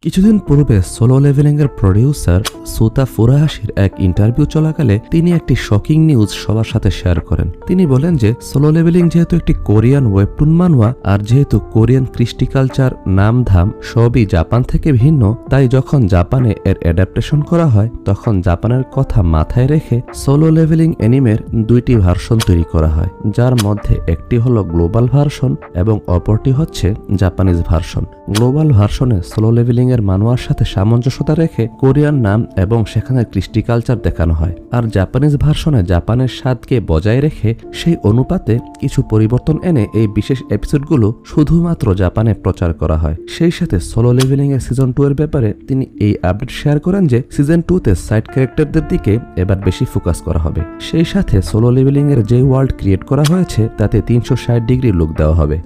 কিছুদিন পূর্বে solo leveling এর প্রডিউসার সুতা ফুরাহাশির এক ইন্টারভিউ চলাকালে তিনি একটি শকিং নিউজ সবার সাথে শেয়ার করেন। তিনি বলেন যে সোলো লেভেলিং যেহেতু একটি কোরিয়ান ওয়েবটুন মানওয়া আর যেহেতু কোরিয়ান কৃষ্টি কালচার নামধাম সবই জাপান থেকে ভিন্ন, তাই যখন জাপানে এর অ্যাডাপ্টেশন করা হয় তখন জাপানের কথা মাথায় রেখে সোলো লেভেলিং অ্যানিমের দুইটি ভার্সন তৈরি করা হয়, যার মধ্যে একটি হলো গ্লোবাল ভার্সন এবং অপরটি হচ্ছে জাপানিজ ভার্সন। গ্লোবাল ভার্সনে সোলো লেভেলিং এর মানোয়ার সাথে সামঞ্জস্যতা রেখে কোরিয়ান নাম এবং সেখানের কৃষ্টি কালচার দেখানো হয়, আর জাপানিজ ভার্সনে জাপানের স্বাদকে বজায় রেখে সেই অনুপাতে কিছু পরিবর্তন এনে এই বিশেষ এপিসোডগুলো শুধুমাত্র জাপানে প্রচার করা হয়। সেই সাথে সোলো লেভেলিং এর সিজন 2 এর ব্যাপারে তিনি এই আপডেট শেয়ার করেন যে সিজন 2 তে সাইড ক্যারেক্টারদের দিকে এবার বেশি ফোকাস করা হবে। সেই সাথে সোলো লেভেলিং এর যে ওয়ার্ল্ড ক্রিয়েট করা হয়েছে তাতে 360 ডিগ্রি লুক দেওয়া হবে।